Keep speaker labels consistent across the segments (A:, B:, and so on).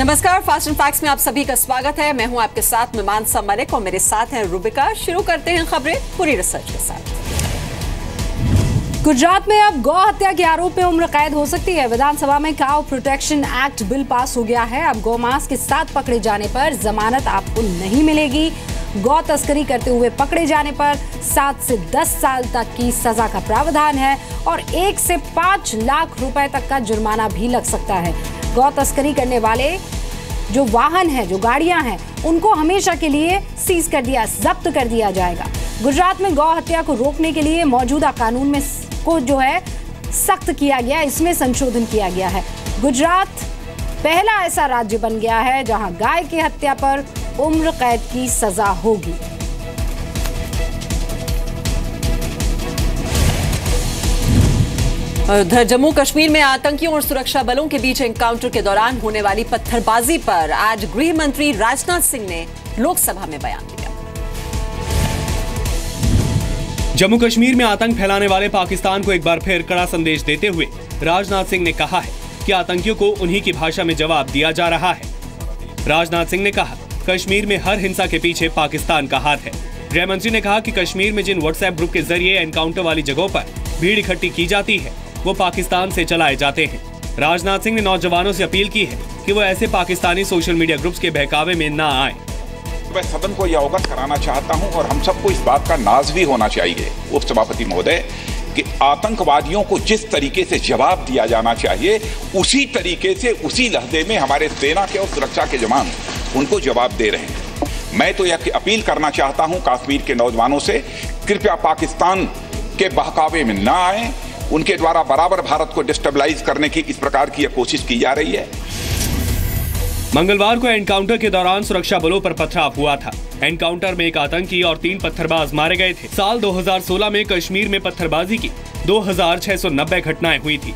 A: नमस्कार, fast and facts में आप सभी का स्वागत है। मैं हूं आपके साथ मानसा मलिक और मेरे साथ हैं रूबिका। शुरू करते हैं खबरें पूरी रिसर्च के साथ। गुजरात में अब गौ हत्या के आरोप में उम्र कैद हो सकती है। विधानसभा में cow protection act bill pass हो गया है। अब गौमांस के साथ पकड़े जाने पर जमानत आपको नहीं मिलेगी। गौ तस्करी करते हुए पकड़े जाने पर 7 से 10 साल तक की सजा का प्रावधान है और 1 से 5 लाख रुपए तक का जुर्माना भी लग सकता है। गौ तस्करी करने वाले जो वाहन हैं, जो गाड़ियां हैं, उनको हमेशा के लिए जब्त कर दिया जाएगा। गुजरात में गौ हत्या को रोकने के लिए मौजूदा कानून में को जो है सख्त किया गया, इसमें संशोधन किया गया है। गुजरात पहला ऐसा राज्य बन गया है जहां गाय की हत्या पर उम्र कैद की सजा होगी। उधर जम्मू कश्मीर में आतंकियों और सुरक्षा बलों के बीच एनकाउंटर के दौरान होने वाली पत्थरबाजी पर आज गृह मंत्री राजनाथ सिंह ने लोकसभा में बयान दिया।
B: जम्मू कश्मीर में आतंक फैलाने वाले पाकिस्तान को एक बार फिर कड़ा संदेश देते हुए राजनाथ सिंह ने कहा है कि आतंकियों को उन्हीं की भाषा में जवाब दिया जा रहा है। राजनाथ सिंह ने कहा, कश्मीर में हर हिंसा के पीछे पाकिस्तान का हाथ है। गृह मंत्री ने कहा कि कश्मीर में जिन व्हाट्सएप ग्रुप के जरिए एनकाउंटर वाली जगहों पर भीड़ इकट्ठी की जाती है वो पाकिस्तान से चलाए जाते हैं। राजनाथ सिंह ने नौजवानों से अपील की है कि वो ऐसे पाकिस्तानी सोशल मीडिया ग्रुप्स के बहकावे में न आए।
C: मैं सदन को यह अवगत कराना चाहता हूं और हम सबको इस बात का नाज भी होना चाहिए, उपसभापति महोदय, कि आतंकवादियों को जिस तरीके से जवाब दिया जाना चाहिए उसी तरीके से उसी लहजे में हमारे सेना के और सुरक्षा के जवान उनको जवाब दे रहे हैं। मैं तो यह अपील करना चाहता हूं कश्मीर के नौजवानों से, कृपया पाकिस्तान के बहकावे में न आए। उनके द्वारा बराबर भारत को डिस्टेबलाइज करने की इस प्रकार की कोशिश की जा रही है।
B: मंगलवार को एनकाउंटर के दौरान सुरक्षा बलों पर पथराव हुआ था। एनकाउंटर में एक आतंकी और 3 पत्थरबाज मारे गए थे। साल 2016 में कश्मीर में पत्थरबाजी की 2690 घटनाएं हुई थी।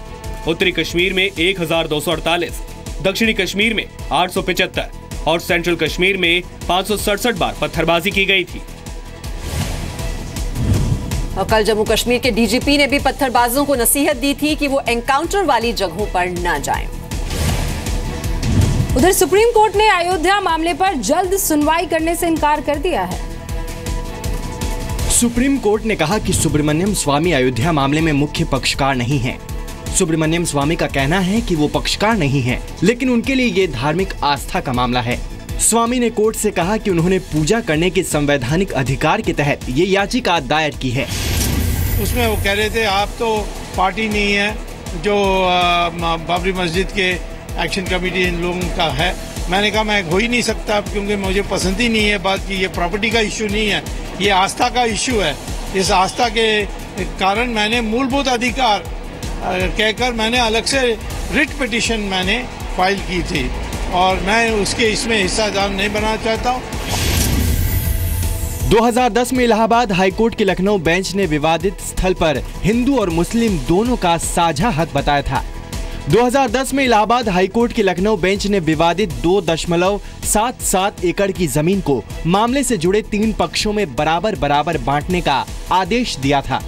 B: उत्तरी कश्मीर में 1248, दक्षिणी कश्मीर में 875 और सेंट्रल कश्मीर में 567 बार पत्थरबाजी की गई थी।
A: और कल जम्मू कश्मीर के डीजीपी ने भी पत्थरबाजों को नसीहत दी थी कि वो एनकाउंटर वाली जगहों पर न जाएं। उधर सुप्रीम कोर्ट ने अयोध्या मामले पर जल्द सुनवाई करने से इनकार कर दिया है।
D: सुप्रीम कोर्ट ने कहा कि सुब्रमण्यम स्वामी अयोध्या मामले में मुख्य पक्षकार नहीं हैं। सुब्रमण्यम स्वामी का कहना है कि वो पक्षकार नहीं हैं, लेकिन उनके लिए ये धार्मिक आस्था का मामला है। स्वामी ने कोर्ट से कहा कि उन्होंने पूजा करने के संवैधानिक अधिकार के तहत ये याचिका दायर की है।
E: उसमें वो कह रहे थे आप तो पार्टी नहीं है जो बाबरी मस्जिद के एक्शन कमेटी इन लोगों का है। मैंने कहा मैं हो ही नहीं सकता क्योंकि मुझे पसंद ही नहीं है बात कि ये प्रॉपर्टी का इश्यू नहीं है, ये आस्था का इश्यू है। इस आस्था के कारण मैंने मूलभूत अधिकार कहकर मैंने अलग से रिट पिटीशन मैंने फाइल की थी और मैं उसके इसमें हिस्सादार नहीं बनना चाहता हूँ।
D: 2010 में इलाहाबाद हाईकोर्ट के लखनऊ बेंच ने विवादित स्थल पर हिंदू और मुस्लिम दोनों का साझा हक बताया था। 2010 में इलाहाबाद हाईकोर्ट के लखनऊ बेंच ने विवादित 2.77 एकड़ की जमीन को मामले से जुड़े 3 पक्षों में बराबर बांटने का आदेश दिया था।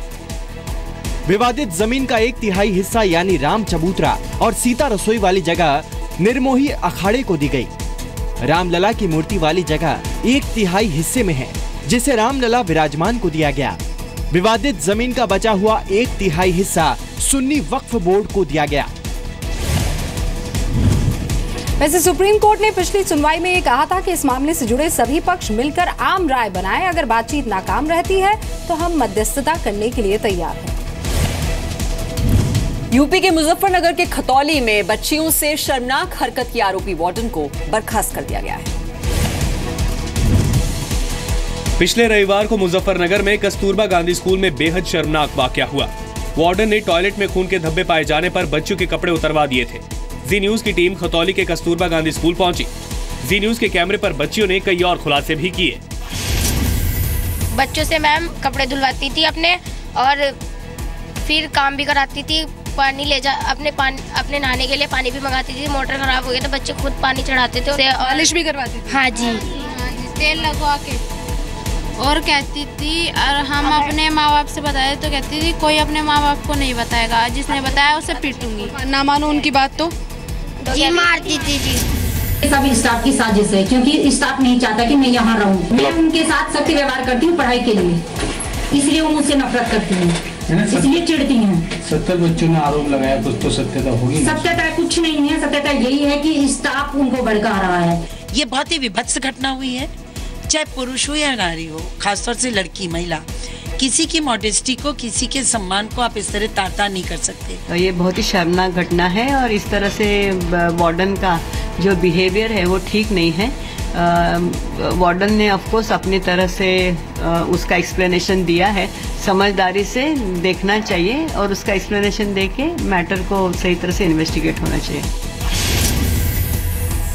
D: विवादित जमीन का 1/3 हिस्सा यानी राम चबूतरा और सीता रसोई वाली जगह निर्मोही अखाड़े को दी गई। रामलला की मूर्ति वाली जगह 1/3 हिस्से में है जिसे रामलला विराजमान को दिया गया। विवादित जमीन का बचा हुआ 1/3 हिस्सा सुन्नी वक्फ बोर्ड को दिया गया।
A: वैसे सुप्रीम कोर्ट ने पिछली सुनवाई में ये कहा था कि इस मामले से जुड़े सभी पक्ष मिलकर आम राय बनाएं। अगर बातचीत नाकाम रहती है तो हम मध्यस्थता करने के लिए तैयार हैं। यूपी के मुजफ्फरनगर के खतौली में बच्चियों से शर्मनाक हरकत की आरोपी वार्डन को बर्खास्त कर दिया गया है।
B: पिछले रविवार को मुजफ्फरनगर में कस्तूरबा गांधी स्कूल में बेहद शर्मनाक वाकया हुआ। वार्डन ने टॉयलेट में खून के धब्बे पाए जाने पर बच्चों के कपड़े उतरवा दिए थे। जी न्यूज की टीम खतौली के कस्तूरबा गांधी स्कूल पहुंची। जी न्यूज के कैमरे पर बच्चियों ने कई और खुलासे भी किए।
F: बच्चों से मैम कपड़े धुलवाती थी अपने और फिर काम भी कराती थी। पानी ले जा अपने नहाने के लिए पानी भी मंगाती थी। मोटर खराब हो गया तो बच्चे खुद पानी चढ़ाते थे।
G: पॉलिश भी करवाती थी।
F: हाँ जी,
G: तेल लगवा के। और कहती थी और हम अपने माँ बाप से बताए तो कहती थी कोई अपने माँ बाप को नहीं बताएगा, जिसने बताया उसे पीटूंगी। ना मानो उनकी बात तो
F: जी मारती थी जी।
H: सब स्टाफ की साजिश है, क्योंकि स्टाफ नहीं चाहता कि मैं यहाँ रहूँ। मैं उनके साथ सख्त व्यवहार करती हूँ पढ़ाई के लिए, इसलिए वो मुझसे नफरत करती हैं, इसलिए चिढ़ती हैं।
I: 70 बच्चों ने आरोप लगाया, कुछ तो सत्यता होगी।
H: सत्यता कुछ नहीं है, सत्यता यही है कि स्टाफ उनको भड़का रहा है।
J: ये बहुत ही विभत्स घटना हुई है, चाहे पुरुष हो या नारी हो, खासतौर से लड़की महिला, किसी की मॉडेस्टी को, किसी के सम्मान को आप इस तरह ताता नहीं कर सकते।
K: तो ये बहुत ही शर्मनाक घटना है और इस तरह से वार्डन का जो बिहेवियर है वो ठीक नहीं है। वार्डन ने ऑफ कोर्स अपनी तरह से उसका एक्सप्लेनेशन दिया है, समझदारी से देखना चाहिए और उसका एक्सप्लेनेशन देके मैटर को सही तरह से इन्वेस्टिगेट होना चाहिए।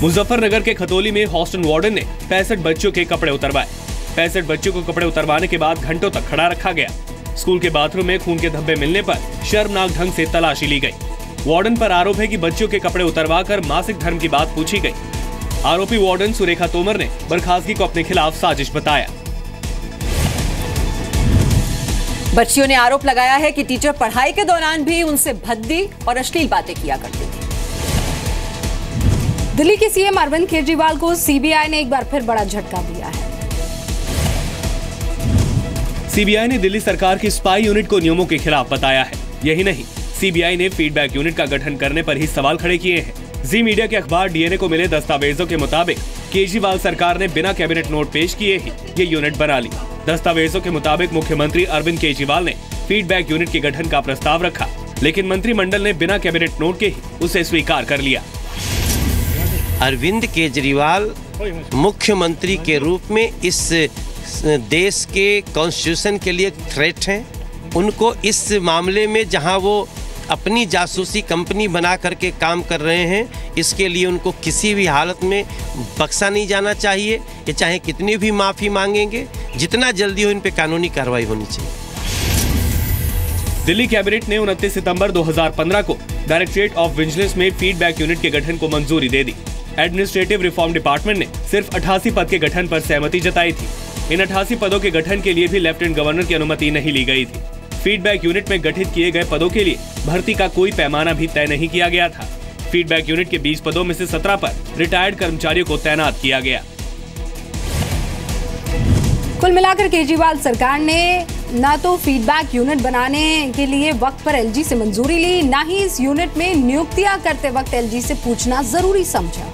B: मुजफ्फरनगर के खतौली में हॉस्टल वार्डन ने 65 बच्चों के कपड़े उतरवाए। 65 बच्चों को कपड़े उतरवाने के बाद घंटों तक खड़ा रखा गया। स्कूल के बाथरूम में खून के धब्बे मिलने पर शर्मनाक ढंग से तलाशी ली गई। वार्डन पर आरोप है कि बच्चों के कपड़े उतरवाकर मासिक धर्म की बात पूछी गई। आरोपी वार्डन सुरेखा तोमर ने बर्खास्तगी को अपने खिलाफ साजिश बताया।
L: बच्चियों ने आरोप लगाया है कि टीचर पढ़ाई के दौरान भी उनसे भद्दी और अश्लील बातें किया करती थी।
A: दिल्ली के सीएम अरविंद केजरीवाल को सीबीआई ने एक बार फिर बड़ा झटका दिया है।
B: सीबीआई ने दिल्ली सरकार की स्पाई यूनिट को नियमों के खिलाफ बताया है। यही नहीं, सीबीआई ने फीडबैक यूनिट का गठन करने पर ही सवाल खड़े किए हैं। जी मीडिया के अखबार डीएनए को मिले दस्तावेजों के मुताबिक केजरीवाल सरकार ने बिना कैबिनेट नोट पेश किए ही ये यूनिट बना ली। दस्तावेजों के मुताबिक मुख्यमंत्री अरविंद केजरीवाल ने फीडबैक यूनिट के गठन का प्रस्ताव रखा, लेकिन मंत्रिमंडल ने बिना कैबिनेट नोट के ही उसे स्वीकार कर लिया।
M: अरविंद केजरीवाल मुख्यमंत्री के रूप में इस देश के कॉन्स्टिट्यूशन के लिए थ्रेट हैं। उनको इस मामले में जहां वो अपनी जासूसी कंपनी बना करके काम कर रहे हैं, इसके लिए उनको किसी भी हालत में बख्शा नहीं जाना चाहिए। ये चाहे कितनी भी माफ़ी मांगेंगे, जितना जल्दी हो इन पे कानूनी कार्रवाई होनी चाहिए।
B: दिल्ली कैबिनेट ने 29 सितंबर 2015 को डायरेक्टरेट ऑफ विजिलेंस में फीडबैक यूनिट के गठन को मंजूरी दे दी। एडमिनिस्ट्रेटिव रिफॉर्म डिपार्टमेंट ने सिर्फ 88 पद के गठन पर सहमति जताई थी। इन 88 पदों के गठन के लिए भी लेफ्टिनेंट गवर्नर की अनुमति नहीं ली गई थी। फीडबैक यूनिट में गठित किए गए पदों के लिए भर्ती का कोई पैमाना भी तय नहीं किया गया था। फीडबैक यूनिट के 20 पदों में से 17 पर रिटायर्ड कर्मचारियों को तैनात किया गया।
A: कुल मिलाकर केजरीवाल सरकार ने न तो फीडबैक यूनिट बनाने के लिए वक्त पर एलजी से मंजूरी ली, न ही इस यूनिट में नियुक्तियां करते वक्त एलजी से पूछना जरूरी समझा।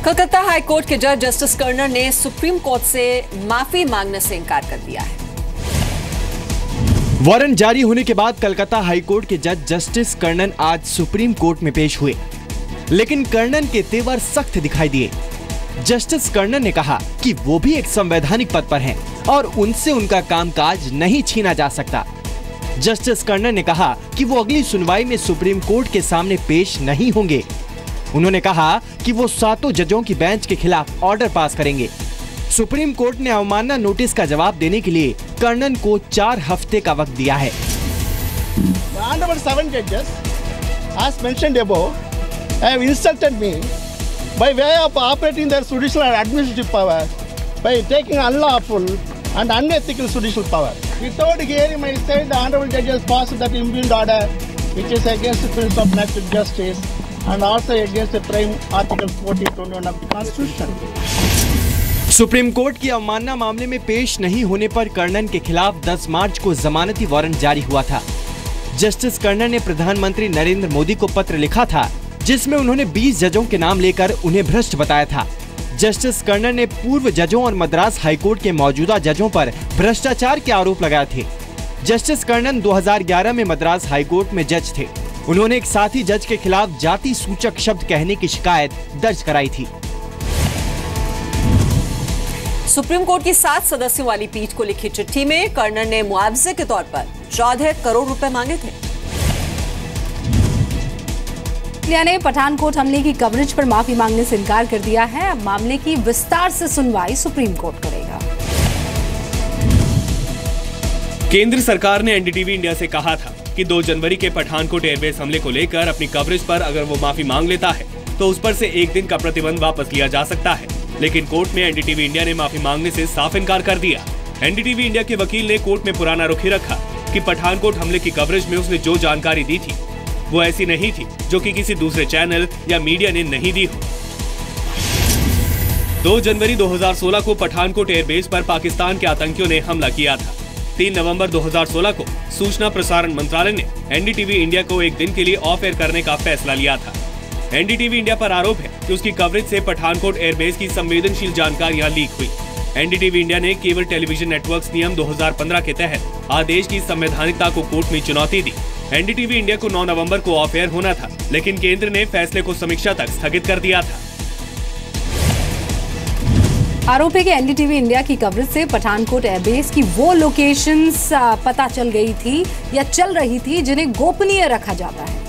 L: कलकत्ता हाई कोर्ट के जज जस्टिस कर्नर ने सुप्रीम कोर्ट से माफी मांगने से इनकार कर दिया है।
D: वारंट जारी होने के बाद कलकत्ता हाई कोर्ट के जज जस्टिस कर्नन आज सुप्रीम कोर्ट में पेश हुए, लेकिन कर्नन के तेवर सख्त दिखाई दिए। जस्टिस कर्नन ने कहा कि वो भी एक संवैधानिक पद पर हैं और उनसे उनका कामकाज नहीं छीना जा सकता। जस्टिस कर्नन ने कहा कि वो अगली सुनवाई में सुप्रीम कोर्ट के सामने पेश नहीं होंगे। उन्होंने कहा कि वो 7 जजों की बेंच के खिलाफ ऑर्डर पास करेंगे। सुप्रीम कोर्ट ने अवमानना नोटिस का जवाब देने के लिए कर्नन को 4 हफ्ते का वक्त दिया है।
N: Honorable 7 judges, as mentioned above, have insulted me by way of operating their judicial and administrative power by taking unlawful and unethical judicial power. Without hearing my side, the honorable judges passed that impugned order, which is against the principle of natural justice and also against the prime Article 40(21) of the Constitution.
D: Supreme court की अवमानना मामले में पेश नहीं होने पर कर्नन के खिलाफ 10 मार्च को जमानती वारंट जारी हुआ था। जस्टिस कर्नन ने प्रधानमंत्री नरेंद्र मोदी को पत्र लिखा था, जिसमें उन्होंने 20 जजों के नाम लेकर उन्हें भ्रष्ट बताया था। जस्टिस कर्नन ने पूर्व जजों और मद्रास हाईकोर्ट के मौजूदा जजों पर भ्रष्टाचार के आरोप लगाए थे। जस्टिस कर्नन 2011 में मद्रास हाईकोर्ट में जज थे। उन्होंने एक साथी जज के खिलाफ जाति सूचक शब्द कहने की शिकायत दर्ज कराई थी।
L: सुप्रीम कोर्ट की 7 सदस्यों वाली पीठ को लिखी चिट्ठी में कर्नन ने मुआवजे के तौर पर 14 करोड़ रुपए मांगे थे।
A: इंडिया ने पठानकोट हमले की कवरेज पर माफी मांगने से इनकार कर दिया है। अब मामले की विस्तार से सुनवाई सुप्रीम कोर्ट करेगा।
B: केंद्र सरकार ने एनडीटीवी इंडिया से कहा था कि 2 जनवरी के पठानकोट एयरबेस हमले को लेकर अपनी कवरेज पर अगर वो माफी मांग लेता है तो उस पर से 1 दिन का प्रतिबंध वापस लिया जा सकता है, लेकिन कोर्ट में एनडीटीवी इंडिया ने माफी मांगने से साफ इनकार कर दिया। एनडीटीवी इंडिया के वकील ने कोर्ट में पुराना रुख ही रखा कि पठानकोट हमले की कवरेज में उसने जो जानकारी दी थी वो ऐसी नहीं थी जो कि किसी दूसरे चैनल या मीडिया ने नहीं दी हो। 2 जनवरी 2016 को पठानकोट एयरबेस पर पाकिस्तान के आतंकियों ने हमला किया था। 3 नवंबर 2016 को सूचना प्रसारण मंत्रालय ने एनडीटीवी इंडिया को एक दिन के लिए ऑफ एयर करने का फैसला लिया था। एनडीटीवी इंडिया पर आरोप है कि उसकी कवरेज से पठानकोट एयरबेस की संवेदनशील जानकारियां लीक हुई। एनडीटीवी इंडिया ने केबल टेलीविजन नेटवर्क्स नियम 2015 के तहत आदेश की संवैधानिकता को कोर्ट में चुनौती दी। एनडीटीवी इंडिया को 9 नवंबर को ऑफ एयर होना था, लेकिन केंद्र ने फैसले को समीक्षा तक स्थगित कर दिया था।
A: आरोप है कि एनडीटीवी इंडिया की कवरेज से पठानकोट एयरबेस की वो लोकेशंस पता चल गई थी या चल रही थी जिन्हें गोपनीय रखा जाता है।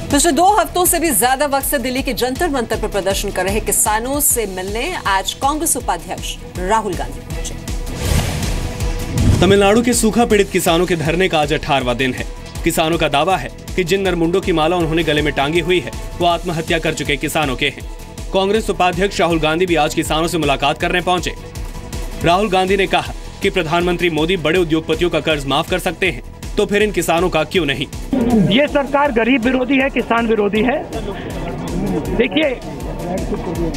L: पिछले 2 हफ्तों से भी ज्यादा वक्त से दिल्ली के जंतर मंतर पर प्रदर्शन कर रहे किसानों से मिलने आज कांग्रेस उपाध्यक्ष राहुल गांधी पहुंचे।
B: तमिलनाडु के सूखा पीड़ित किसानों के धरने का आज 18वां दिन है। किसानों का दावा है कि जिन नरमुंडों की माला उन्होंने गले में टांगी हुई है वो आत्महत्या कर चुके किसानों के हैं। कांग्रेस उपाध्यक्ष राहुल गांधी भी आज किसानों से मुलाकात करने पहुंचे। राहुल गांधी ने कहा कि प्रधानमंत्री मोदी बड़े उद्योगपतियों का कर्ज माफ कर सकते हैं, तो फिर इन किसानों का क्यों नहीं।
O: ये सरकार गरीब विरोधी है, किसान विरोधी है। देखिए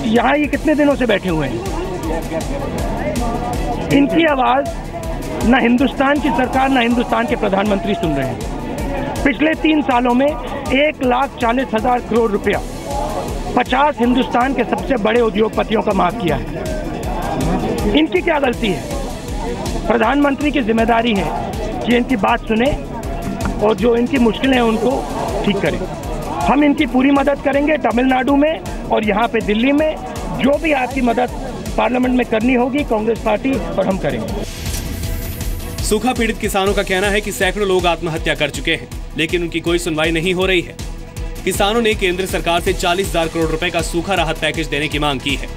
O: यहाँ ये कितने दिनों से बैठे हुए हैं, इनकी आवाज न हिंदुस्तान की सरकार न हिंदुस्तान के प्रधानमंत्री सुन रहे हैं। पिछले 3 सालों में 1,40,000 करोड़ रुपया 50 हिंदुस्तान के सबसे बड़े उद्योगपतियों का माफ किया है। इनकी क्या गलती है? प्रधानमंत्री की जिम्मेदारी है कि इनकी बात सुने और जो इनकी मुश्किलें हैं उनको ठीक करें। हम इनकी पूरी मदद करेंगे तमिलनाडु में और यहाँ पे दिल्ली में। जो भी आपकी मदद पार्लियामेंट में करनी होगी कांग्रेस पार्टी और हम करेंगे।
B: सूखा पीड़ित किसानों का कहना है कि सैकड़ों लोग आत्महत्या कर चुके हैं, लेकिन उनकी कोई सुनवाई नहीं हो रही है। किसानों ने केंद्र सरकार से 40,000 करोड़ रुपए का सूखा राहत पैकेज देने की मांग की है।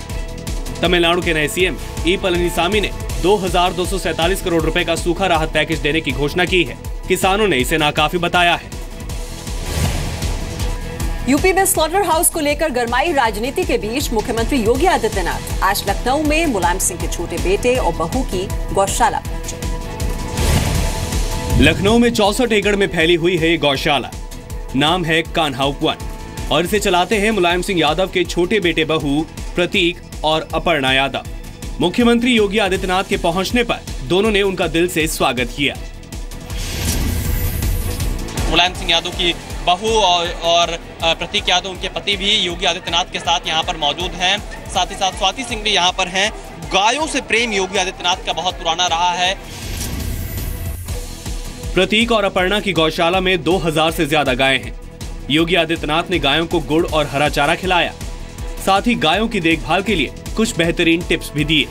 B: तमिलनाडु के नए सीएम ई पलनीसामी ने 2,247 करोड़ रुपए का सूखा राहत पैकेज देने की घोषणा की है। किसानों ने इसे नाकाफी बताया है।
L: यूपी में स्लॉटर हाउस को लेकर गरमाई राजनीति के बीच मुख्यमंत्री योगी आदित्यनाथ आज लखनऊ में मुलायम सिंह के छोटे बेटे और बहू की गौशाला पहुंचे।
B: लखनऊ में 64 एकड़ में फैली हुई है ये गौशाला। नाम है कान्हा उपवन और इसे चलाते हैं मुलायम सिंह यादव के छोटे बेटे बहू प्रतीक और अपर्णा यादव। मुख्यमंत्री योगी आदित्यनाथ के पहुंचने पर दोनों ने उनका दिल से स्वागत किया।
P: मुलायम सिंह यादव की बहू और प्रतीक यादव उनके पति भी योगी आदित्यनाथ के साथ यहां पर मौजूद हैं। साथ ही साथ स्वाति सिंह भी यहां पर हैं। गायों से प्रेम योगी आदित्यनाथ का बहुत पुराना रहा है।
B: प्रतीक और अपर्णा की गौशाला में 2000 से ज्यादा गायें हैं। योगी आदित्यनाथ ने गायों को गुड़ और हरा चारा खिलाया। साथ ही गायों की देखभाल के लिए कुछ बेहतरीन टिप्स भी दिए।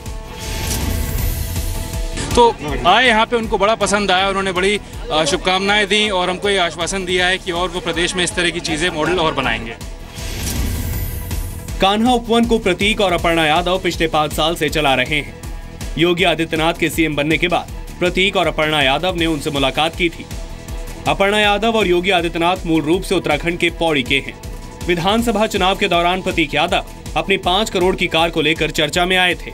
Q: तो आए यहाँ पे, उनको बड़ा पसंद आया। उन्होंने बड़ी शुभकामनाएं दी और हमको ये आश्वासन दिया है कि और वो प्रदेश में इस तरह की चीजें मॉडल और बनाएंगे।
B: कान्हा उपवन को प्रतीक और अपर्णा यादव पिछले 5 साल से चला रहे हैं। योगी आदित्यनाथ के सीएम बनने के बाद प्रतीक और अपर्णा यादव ने उनसे मुलाकात की थी। अपर्णा यादव और योगी आदित्यनाथ मूल रूप से उत्तराखंड के पौड़ी के हैं। विधानसभा चुनाव के दौरान प्रतीक यादव अपनी 5 करोड़ की कार को लेकर चर्चा में आए थे।